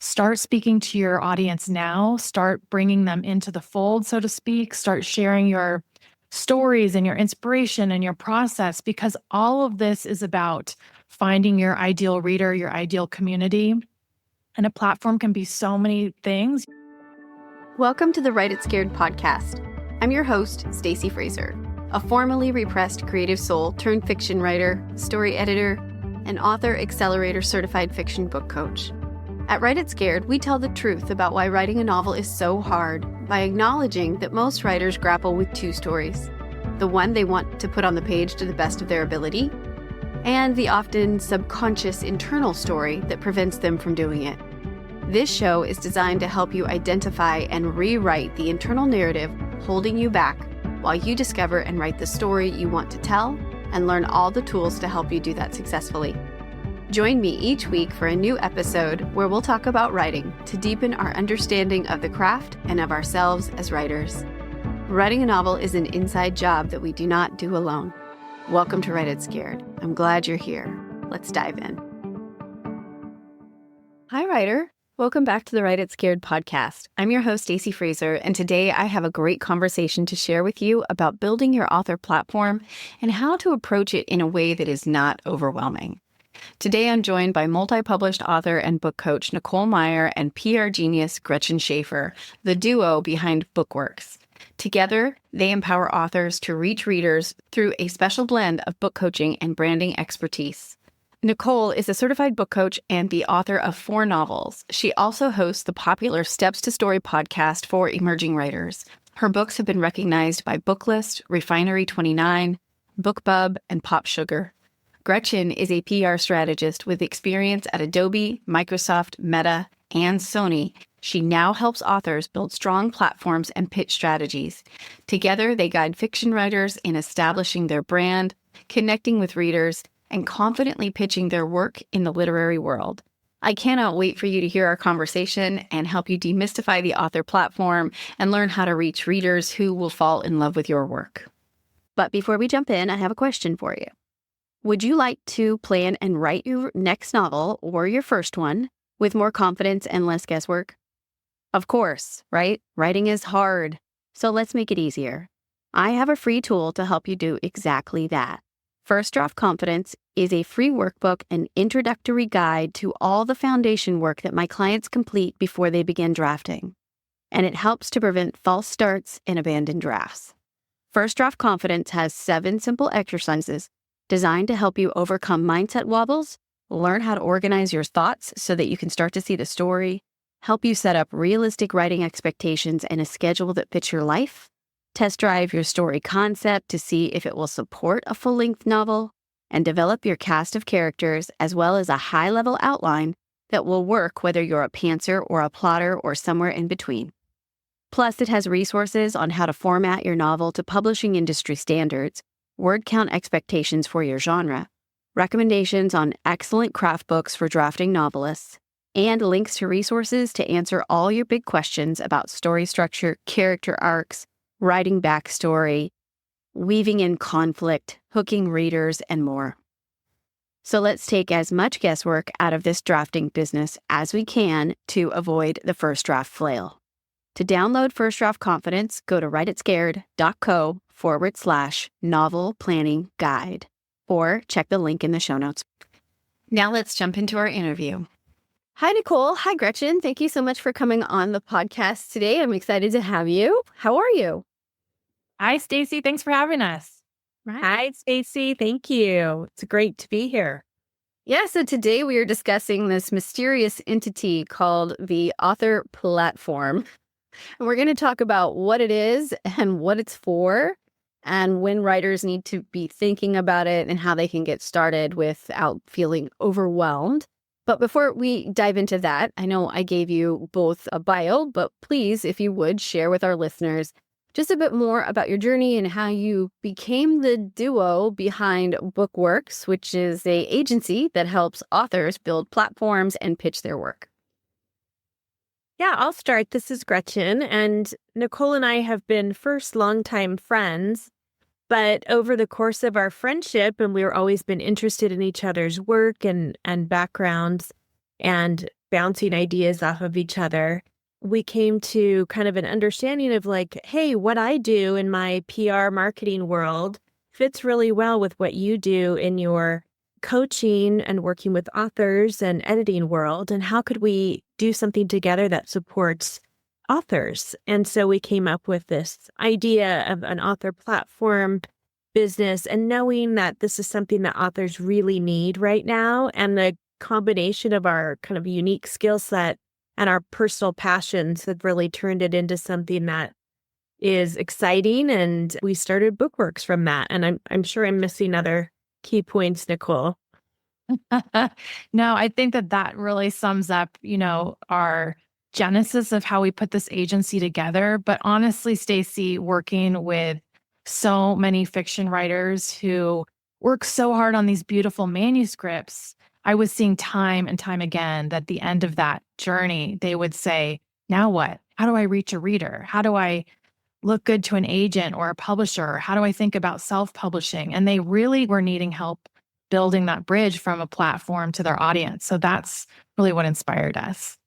Start speaking to your audience now. Start bringing them into the fold, so to speak. Start sharing your stories and your inspiration and your process, because all of this is about finding your ideal reader, your ideal community. And a platform can be so many things. Welcome to the Write It Scared podcast. I'm your host, Stacey Fraser, a formerly repressed creative soul turned fiction writer, story editor, and author accelerator certified fiction book coach. At Write It Scared, we tell the truth about why writing a novel is so hard by acknowledging that most writers grapple with two stories: the one they want to put on the page to the best of their ability, and the often subconscious internal story that prevents them from doing it. This show is designed to help you identify and rewrite the internal narrative holding you back while you discover and write the story you want to tell and learn all the tools to help you do that successfully. Join me each week for a new episode where we'll talk about writing to deepen our understanding of the craft and of ourselves as writers. Writing a novel is an inside job that we do not do alone. Welcome to Write It Scared. I'm glad you're here. Let's dive in. Hi, writer. Welcome back to the Write It Scared podcast. I'm your host, Stacey Fraser, and today I have a great conversation to share with you about building your author platform and how to approach it in a way that is not overwhelming. Today, I'm joined by multi-published author and book coach Nicole Meier and PR genius Gretchen Schaefer, the duo behind Bookwork. Together, they empower authors to reach readers through a special blend of book coaching and branding expertise. Nicole is a certified book coach and the author of 4 novels. She also hosts the popular Steps to Story podcast for emerging writers. Her books have been recognized by Booklist, Refinery29, BookBub, and Pop Sugar. Gretchen is a PR strategist with experience at Adobe, Microsoft, Meta, and Sony. She now helps authors build strong platforms and pitch strategies. Together, they guide fiction writers in establishing their brand, connecting with readers, and confidently pitching their work in the literary world. I cannot wait for you to hear our conversation and help you demystify the author platform and learn how to reach readers who will fall in love with your work. But before we jump in, I have a question for you. Would you like to plan and write your next novel or your first one with more confidence and less guesswork? Of course, right? Writing is hard, so let's make it easier. I have a free tool to help you do exactly that. First Draft Confidence is a free workbook and introductory guide to all the foundation work that my clients complete before they begin drafting, and it helps to prevent false starts and abandoned drafts. First Draft Confidence has 7 simple exercises designed to help you overcome mindset wobbles, learn how to organize your thoughts so that you can start to see the story, help you set up realistic writing expectations and a schedule that fits your life, test drive your story concept to see if it will support a full-length novel, and develop your cast of characters as well as a high-level outline that will work whether you're a pantser or a plotter or somewhere in between. Plus, it has resources on how to format your novel to publishing industry standards, word count expectations for your genre, recommendations on excellent craft books for drafting novelists, and links to resources to answer all your big questions about story structure, character arcs, writing backstory, weaving in conflict, hooking readers, and more. So let's take as much guesswork out of this drafting business as we can to avoid the first draft flail. To download First Draft Confidence, go to writeit.co/novel planning guide, or check the link in the show notes. Now let's jump into our interview. Hi, Nicole. Hi, Gretchen. Thank you so much for coming on the podcast today. I'm excited to have you. How are you? Hi, Stacey. Thanks for having us. Right. Hi, Stacey. Thank you. It's great to be here. Yeah, so today we are discussing this mysterious entity called the author platform. And we're going to talk about what it is and what it's for, and when writers need to be thinking about it and how they can get started without feeling overwhelmed. But before we dive into that, I know I gave you both a bio, but please, if you would, share with our listeners just a bit more about your journey and how you became the duo behind Bookwork, which is an agency that helps authors build platforms and pitch their work. Yeah, I'll start. This is Gretchen, and Nicole and I have been first longtime friends, but over the course of our friendship, and we were always been interested in each other's work and backgrounds, and bouncing ideas off of each other, we came to kind of an understanding of like, hey, what I do in my PR marketing world fits really well with what you do in your coaching and working with authors and editing world. And how could we do something together that supports authors? And so we came up with this idea of an author platform business, and knowing that this is something that authors really need right now. And the combination of our kind of unique skill set and our personal passions have really turned it into something that is exciting. And we started Bookworks from that. And I'm sure I'm missing other key points, Nicole. No, I think that really sums up, our genesis of how we put this agency together. But honestly, Stacy, working with so many fiction writers who work so hard on these beautiful manuscripts, I was seeing time and time again that at the end of that journey, they would say, now what? How do I reach a reader? How do I look good to an agent or a publisher? How do I think about self-publishing? And they really were needing help building that bridge from a platform to their audience. So that's really what inspired us.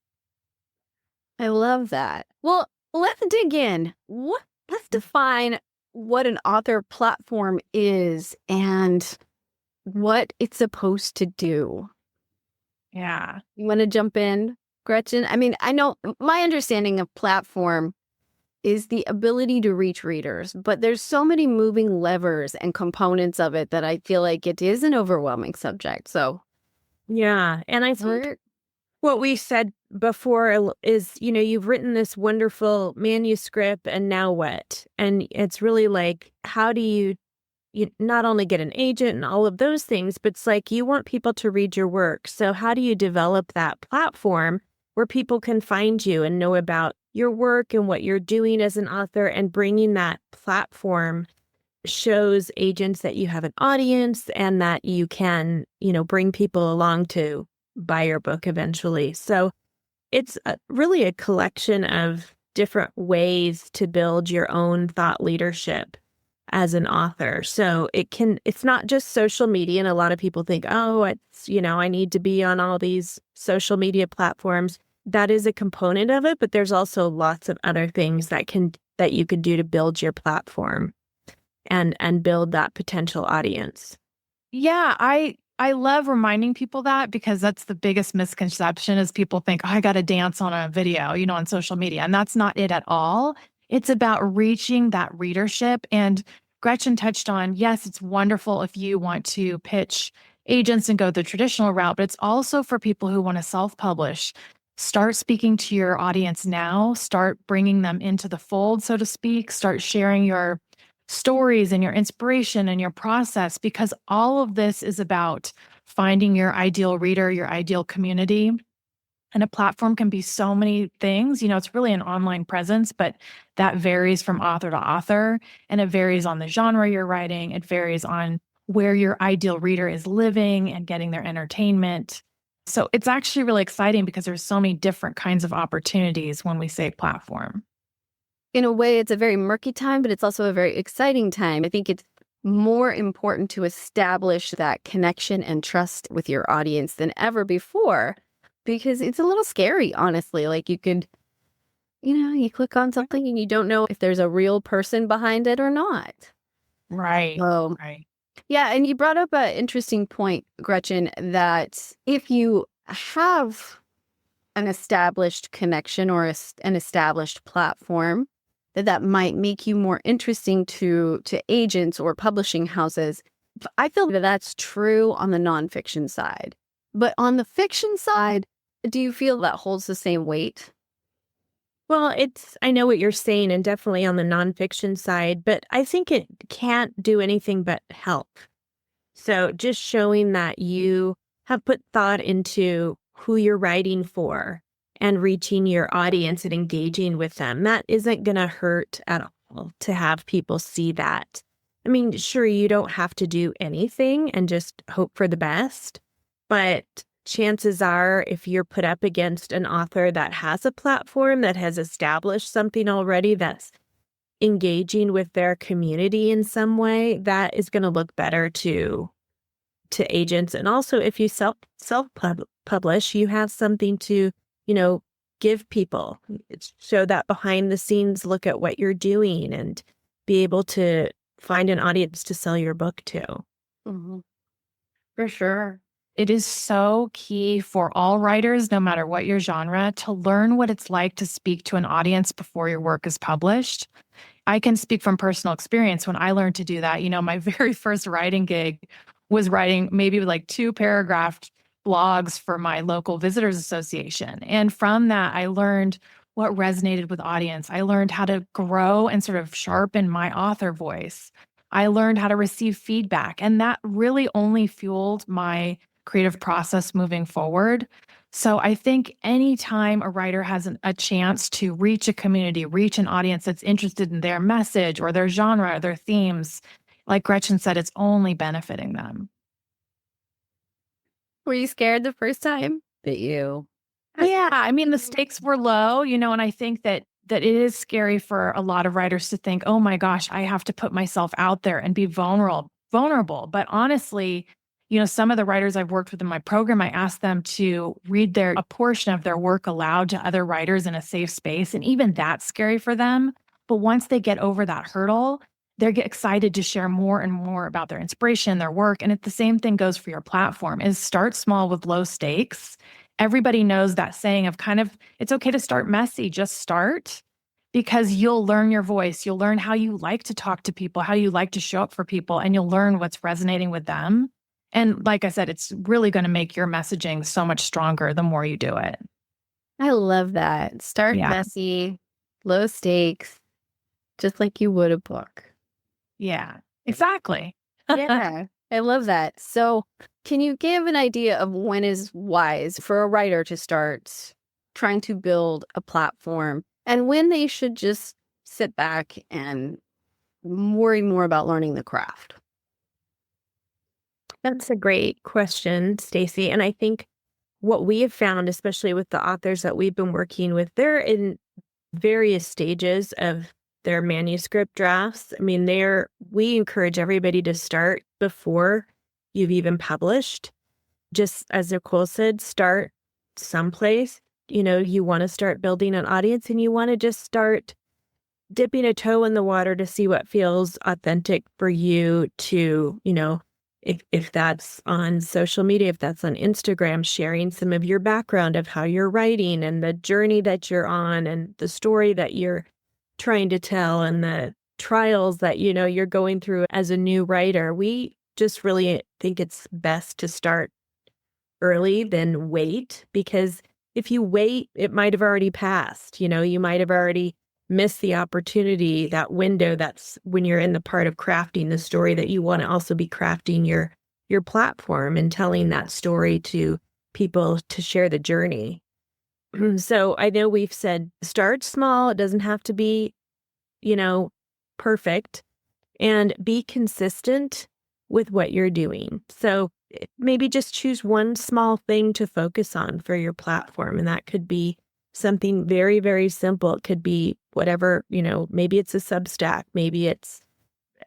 I love that. Well, let's dig in. Let's define what an author platform is and what it's supposed to do. Yeah. You want to jump in, Gretchen? I mean, I know my understanding of platform is the ability to reach readers, but there's so many moving levers and components of it that I feel like it is an overwhelming subject. So, yeah. And I think what we said before is, you've written this wonderful manuscript, and now what? And it's really like, how do you not only get an agent and all of those things, but it's like you want people to read your work. So how do you develop that platform where people can find you and know about your work and what you're doing as an author? And bringing that platform shows agents that you have an audience and that you can, bring people along to buy your book eventually. So it's really a collection of different ways to build your own thought leadership as an author. So it's not just social media. And a lot of people think, oh, it's, I need to be on all these social media platforms. That is a component of it, but there's also lots of other things that you can do to build your platform and build that potential audience. Yeah, I love reminding people that, because that's the biggest misconception is people think, oh, I got to dance on a video, on social media. And that's not it at all. It's about reaching that readership. And Gretchen touched on, yes, it's wonderful if you want to pitch agents and go the traditional route, but it's also for people who want to self-publish. Start speaking to your audience now, start bringing them into the fold, so to speak, start sharing your stories and your inspiration and your process, because all of this is about finding your ideal reader, your ideal community. And a platform can be so many things. It's really an online presence, but that varies from author to author, and it varies on the genre you're writing. It varies on where your ideal reader is living and getting their entertainment. So it's actually really exciting because there's so many different kinds of opportunities when we say platform. In a way, it's a very murky time, but it's also a very exciting time. I think it's more important to establish that connection and trust with your audience than ever before, because it's a little scary, honestly. Like you could, you click on something and you don't know if there's a real person behind it or not. Right. So, right. Yeah, and you brought up an interesting point, Gretchen, that if you have an established connection or an established platform, that might make you more interesting to agents or publishing houses. I feel that that's true on the nonfiction side. But on the fiction side, do you feel that holds the same weight? Well, I know what you're saying, and definitely on the nonfiction side, but I think it can't do anything but help. So just showing that you have put thought into who you're writing for and reaching your audience and engaging with them, that isn't going to hurt at all to have people see that. I mean, sure, you don't have to do anything and just hope for the best, but chances are, if you're put up against an author that has a platform, that has established something already, that's engaging with their community in some way, that is going to look better to agents. And also, if you publish, you have something to, give people. Show that behind the scenes look at what you're doing and be able to find an audience to sell your book to. Mm-hmm. For sure. It is so key for all writers, no matter what your genre, to learn what it's like to speak to an audience before your work is published. I can speak from personal experience. When I learned to do that, my very first writing gig was writing maybe like 2-paragraph blogs for my local visitors association. And from that, I learned what resonated with audience. I learned how to grow and sort of sharpen my author voice. I learned how to receive feedback, and that really only fueled my creative process moving forward. So I think anytime a writer has a chance to reach a community, reach an audience that's interested in their message or their genre or their themes, like Gretchen said, it's only benefiting them. Were you scared the first time that you? Yeah, I mean, the stakes were low, and I think that it is scary for a lot of writers to think, oh my gosh, I have to put myself out there and be vulnerable. But honestly, some of the writers I've worked with in my program, I asked them to read a portion of their work aloud to other writers in a safe space. And even that's scary for them. But once they get over that hurdle, they get excited to share more and more about their inspiration, their work. And the same thing goes for your platform, is start small with low stakes. Everybody knows that saying of it's okay to start messy, just start, because you'll learn your voice. You'll learn how you like to talk to people, how you like to show up for people, and you'll learn what's resonating with them. And like I said, it's really going to make your messaging so much stronger the more you do it. I love that. Start messy, low stakes, just like you would a book. Yeah, exactly. Yeah, I love that. So can you give an idea of when is wise for a writer to start trying to build a platform and when they should just sit back and worry more about learning the craft? That's a great question, Stacey. And I think what we have found, especially with the authors that we've been working with, they're in various stages of their manuscript drafts. I mean, we encourage everybody to start before you've even published. Just as Nicole said, start someplace. You want to start building an audience, and you want to just start dipping a toe in the water to see what feels authentic for you to, if that's on social media, if that's on Instagram, sharing some of your background of how you're writing and the journey that you're on and the story that you're trying to tell and the trials that, you're going through as a new writer. We just really think it's best to start early than wait, because if you wait, it might have already passed. You might have already missed the opportunity, that window. That's when you're in the part of crafting the story that you want to also be crafting your platform and telling that story to people to share the journey. So I know we've said start small. It doesn't have to be, perfect, and be consistent with what you're doing. So maybe just choose one small thing to focus on for your platform. And that could be something very, very simple. It could be whatever, maybe it's a Substack, maybe it's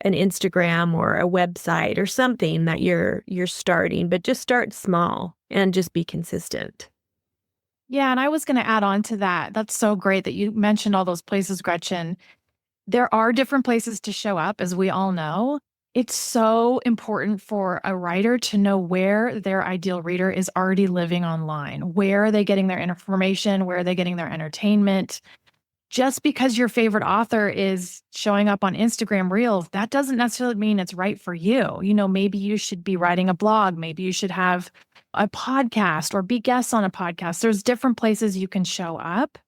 an Instagram or a website or something that you're starting, but just start small and just be consistent. Yeah, and I was going to add on to that. That's so great that you mentioned all those places, Gretchen. There are different places to show up, as we all know. It's so important for a writer to know where their ideal reader is already living online. Where are they getting their information? Where are they getting their entertainment? Just because your favorite author is showing up on Instagram Reels, that doesn't necessarily mean it's right for you. Maybe you should be writing a blog. Maybe you should have a podcast or be guests on a podcast. There's different places you can show up.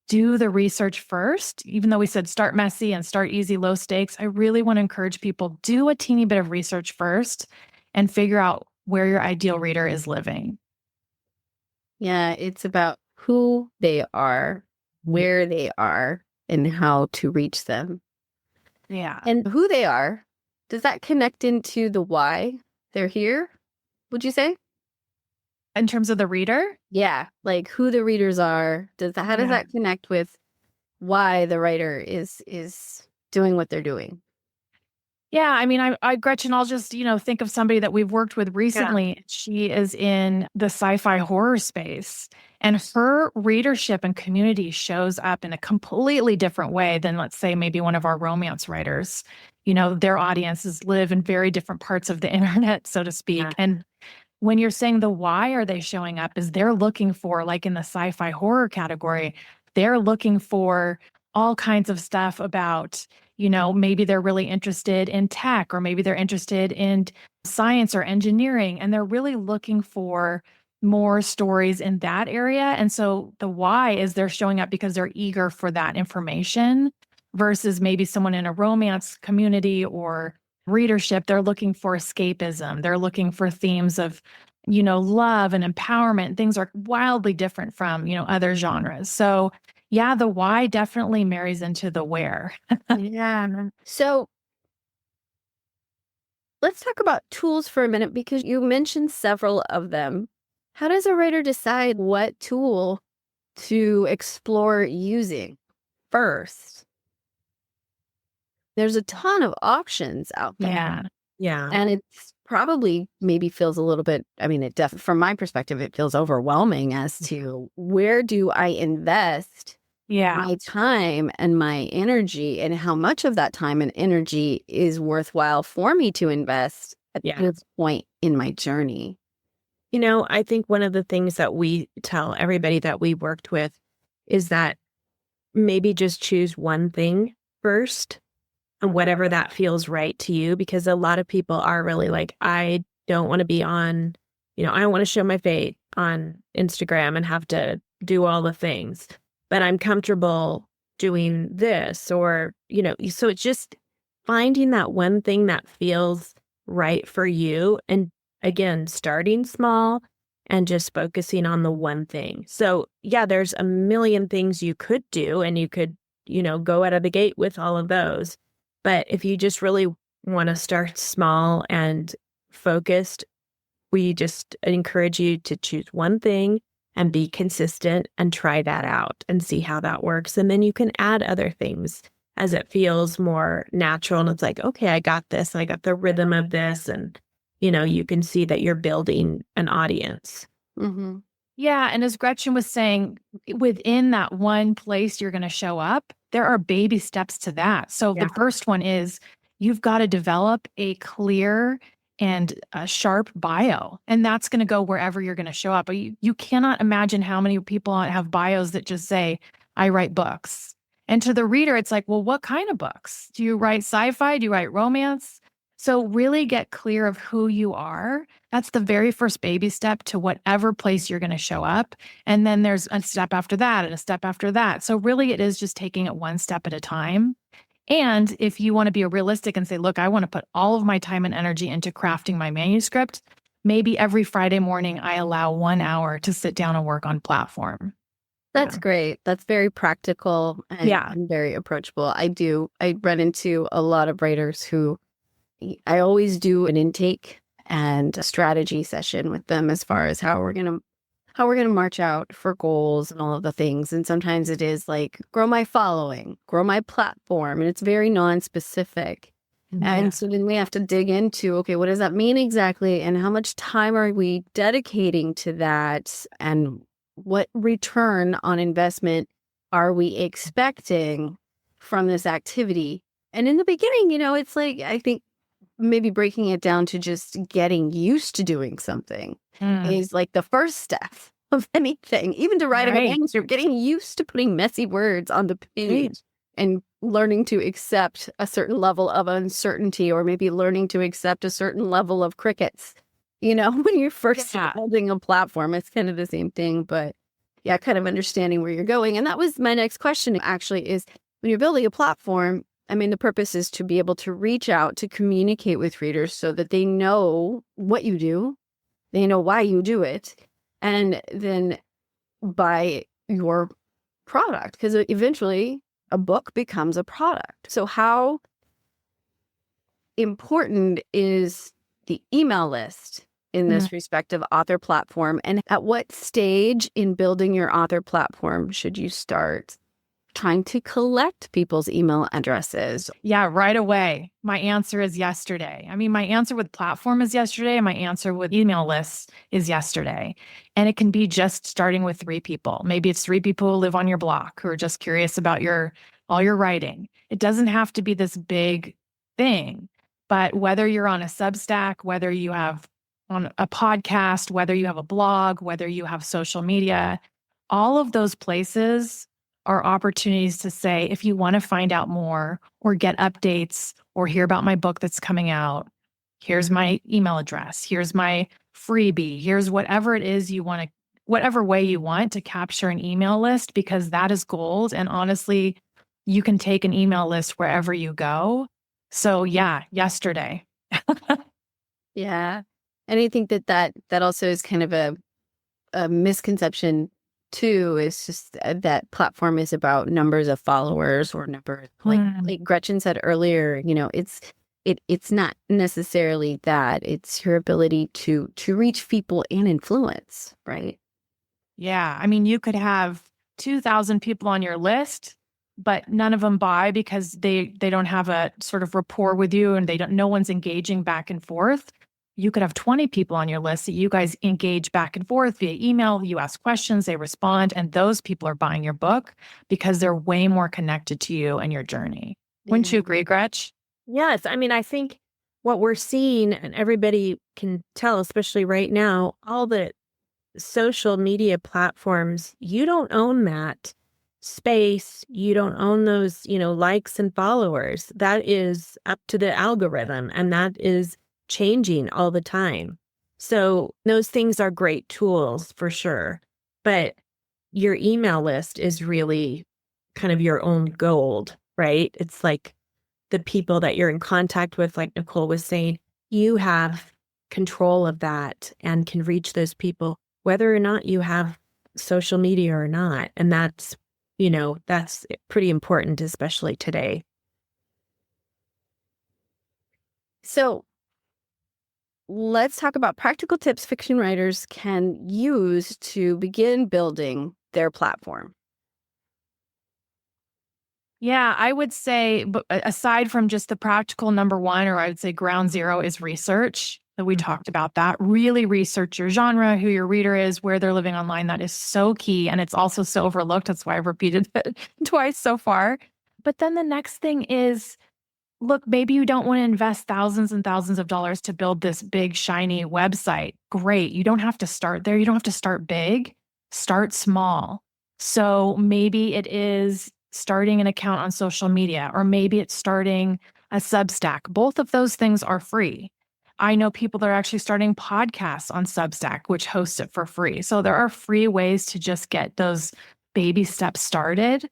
Do the research first. Even though we said start messy and start easy, low stakes, I really want to encourage people, do a teeny bit of research first and figure out where your ideal reader is living. Yeah, it's about who they are, where they are, and how to reach them. Yeah. And who they are, does that connect into the why they're here, would you say? In terms of the reader? Yeah, like who the readers are. How does that connect with why the writer is doing what they're doing? Yeah, I mean, Gretchen, I'll just, think of somebody that we've worked with recently. She is in the sci-fi horror space, and her readership and community shows up in a completely different way than, let's say, maybe one of our romance writers. Their audiences live in very different parts of the internet, so to speak. Yeah. And when you're saying the why are they showing up, is they're looking for, like in the sci-fi horror category, they're looking for all kinds of stuff about, maybe they're really interested in tech, or maybe they're interested in science or engineering, and they're really looking for more stories in that area. And so the why is they're showing up because they're eager for that information versus maybe someone in a romance community or readership, they're looking for escapism. They're looking for themes of, love and empowerment. Things are wildly different from, other genres. So yeah, the why definitely marries into the where. Yeah. So let's talk about tools for a minute because you mentioned several of them. How does a writer decide what tool to explore using first? There's a ton of options out there. Yeah. Yeah. And it's probably maybe feels a little bit, I mean, from my perspective, it feels overwhelming as to where do I invest my time and my energy, and how much of that time and energy is worthwhile for me to invest at this point in my journey. I think one of the things that we tell everybody that we worked with is that maybe just choose one thing first, and whatever that feels right to you, because a lot of people are really like, I don't want to be on, I don't want to show my face on Instagram and have to do all the things, but I'm comfortable doing this, or, so it's just finding that one thing that feels right for you. And again, starting small and just focusing on the one thing. So yeah, there's a million things you could do, and you could, go out of the gate with all of those. But if you just really want to start small and focused, we just encourage you to choose one thing and be consistent and try that out and see how that works. And then you can add other things as it feels more natural. And it's like, okay, I got this. I got the rhythm of this. And, you can see that you're building an audience. Mm-hmm. Yeah. And as Gretchen was saying, within that one place you're going to show up, there are baby steps to that. So the first one is you've got to develop a clear and a sharp bio. And that's going to go wherever you're going to show up. But you cannot imagine how many people have bios that just say, I write books. And to the reader, it's like, well, what kind of books? Do you write sci-fi? Do you write romance? So really get clear of who you are. That's the very first baby step to whatever place you're going to show up. And then there's a step after that and a step after that. So really it is just taking it one step at a time. And if you want to be realistic and say, look, I want to put all of my time and energy into crafting my manuscript, maybe every Friday morning I allow 1 hour to sit down and work on platform. That's great. That's very practical and very approachable. I run into a lot of writers who I always do an intake and a strategy session with them as far as how we're going to march out for goals and all of the things. And sometimes it is like, grow my following, grow my platform. And it's very non-specific. Yeah. And so then we have to dig into, okay, what does that mean exactly? And how much time are we dedicating to that? And what return on investment are we expecting from this activity? And in the beginning, it's like, I think maybe breaking it down to just getting used to doing something is like the first step of anything, even to writing a manuscript, getting used to putting messy words on the page and learning to accept a certain level of uncertainty, or maybe learning to accept a certain level of crickets. When you're first building a platform, it's kind of the same thing, but kind of understanding where you're going. And that was my next question actually, is when you're building a platform, I mean, the purpose is to be able to reach out to communicate with readers so that they know what you do, they know why you do it, and then buy your product, because eventually a book becomes a product. So how important is the email list in this respective author platform, and at what stage in building your author platform should you start trying to collect people's email addresses? Yeah, right away. My answer is yesterday. I mean, my answer with platform is yesterday, and my answer with email lists is yesterday. And it can be just starting with 3 people. Maybe it's 3 people who live on your block who are just curious about all your writing. It doesn't have to be this big thing, but whether you're on a Substack, whether you have on a podcast, whether you have a blog, whether you have social media, all of those places are opportunities to say, if you want to find out more or get updates or hear about my book that's coming out, here's my email address, here's my freebie, here's whatever it is you want to, whatever way you want to capture an email list, because that is gold. And honestly, you can take an email list wherever you go. So yeah, yesterday. Yeah. And I think that also is kind of a misconception too, is just that platform is about numbers of followers or numbers, like Gretchen said earlier, it's not necessarily that. It's your ability to reach people and influence, right? Yeah. I mean, you could have 2,000 people on your list, but none of them buy because they don't have a sort of rapport with you and no one's engaging back and forth. You could have 20 people on your list that you guys engage back and forth via email. You ask questions, they respond, and those people are buying your book because they're way more connected to you and your journey. Wouldn't you agree, Gretch? Yes. I mean, I think what we're seeing, and everybody can tell, especially right now, all the social media platforms, you don't own that space. You don't own those, likes and followers. That is up to the algorithm, and that is changing all the time. So those things are great tools for sure. But your email list is really kind of your own gold, right? It's like the people that you're in contact with, like Nicole was saying, you have control of that and can reach those people, whether or not you have social media or not. And that's pretty important, especially today. So let's talk about practical tips fiction writers can use to begin building their platform. Yeah, I would say, but aside from just the practical number one, or I would say ground zero, is research. That we talked about that. Really research your genre, who your reader is, where they're living online. That is so key. And it's also so overlooked. That's why I've repeated it twice so far. But then the next thing is, look, maybe you don't want to invest thousands and thousands of dollars to build this big, shiny website. Great. You don't have to start there. You don't have to start big. Start small. So maybe it is starting an account on social media, or maybe it's starting a Substack. Both of those things are free. I know people that are actually starting podcasts on Substack, which host it for free. So there are free ways to just get those baby steps started.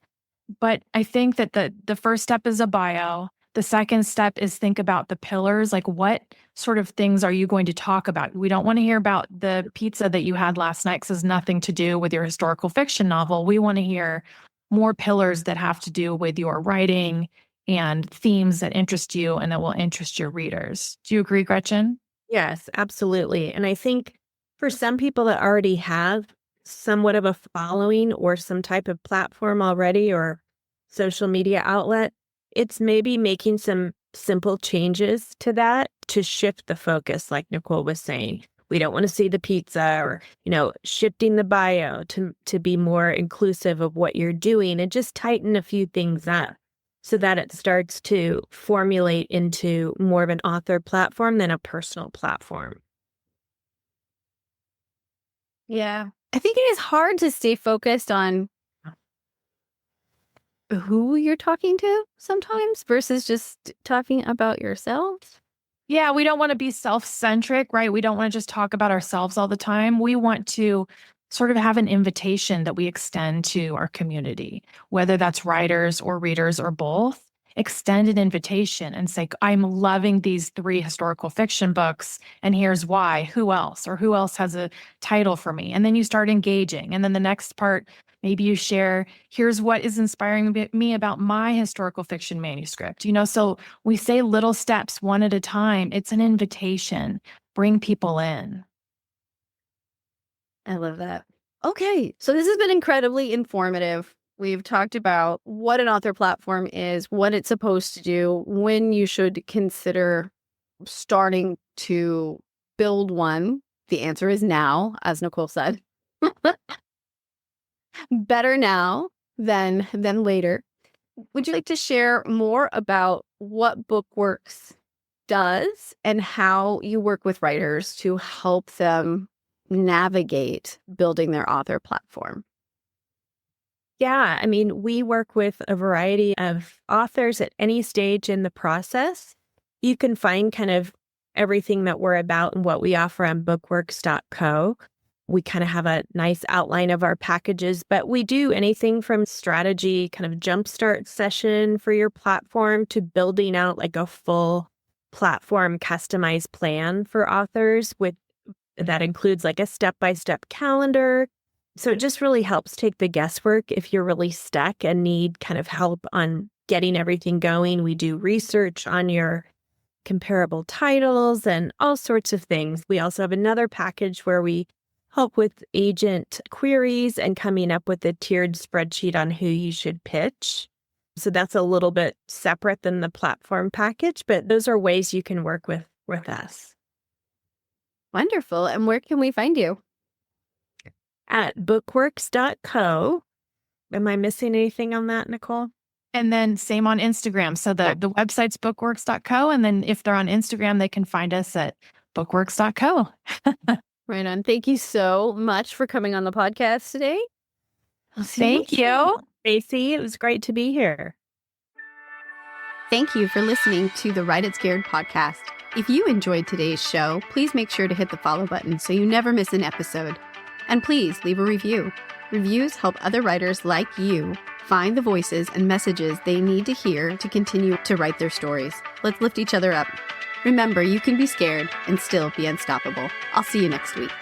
But I think that the first step is a bio. The second step is think about the pillars. Like, what sort of things are you going to talk about? We don't want to hear about the pizza that you had last night because it has nothing to do with your historical fiction novel. We want to hear more pillars that have to do with your writing and themes that interest you and that will interest your readers. Do you agree, Gretchen? Yes, absolutely. And I think for some people that already have somewhat of a following or some type of platform already or social media outlet, it's maybe making some simple changes to that to shift the focus, like Nicole was saying. We don't want to see the pizza, or, shifting the bio to be more inclusive of what you're doing, and just tighten a few things up so that it starts to formulate into more of an author platform than a personal platform. Yeah. I think it is hard to stay focused on who you're talking to sometimes versus just talking about yourself. Yeah, we don't want to be self-centric, right? We don't want to just talk about ourselves all the time. We want to sort of have an invitation that we extend to our community, whether that's writers or readers or both. Extend an invitation and say, I'm loving these 3 historical fiction books, and here's why. Who else? Or who else has a title for me? And then you start engaging. And then the next part, maybe you share, here's what is inspiring me about my historical fiction manuscript. So we say little steps one at a time. It's an invitation. Bring people in. I love that. Okay, so this has been incredibly informative. We've talked about what an author platform is, what it's supposed to do, when you should consider starting to build one. The answer is now, as Nicole said. Better now than later. Would you like to share more about what Bookworks does and how you work with writers to help them navigate building their author platform? Yeah, I mean, we work with a variety of authors at any stage in the process. You can find kind of everything that we're about and what we offer on bookworks.co. We kind of have a nice outline of our packages, but we do anything from strategy, kind of jumpstart session for your platform to building out like a full platform customized plan for authors that includes like a step-by-step calendar. So it just really helps take the guesswork if you're really stuck and need kind of help on getting everything going. We do research on your comparable titles and all sorts of things. We also have another package where we help with agent queries and coming up with a tiered spreadsheet on who you should pitch. So that's a little bit separate than the platform package, but those are ways you can work with us. Wonderful. And where can we find you? At bookworks.co. Am I missing anything on that, Nicole? And then same on Instagram. So the website's bookworks.co. And then if they're on Instagram, they can find us at bookworks.co. Right on. Thank you so much for coming on the podcast today. Thank you, Stacey. It was great to be here. Thank you for listening to the Write It Scared podcast. If you enjoyed today's show, please make sure to hit the follow button so you never miss an episode. And please leave a review. Reviews help other writers like you find the voices and messages they need to hear to continue to write their stories. Let's lift each other up. Remember, you can be scared and still be unstoppable. I'll see you next week.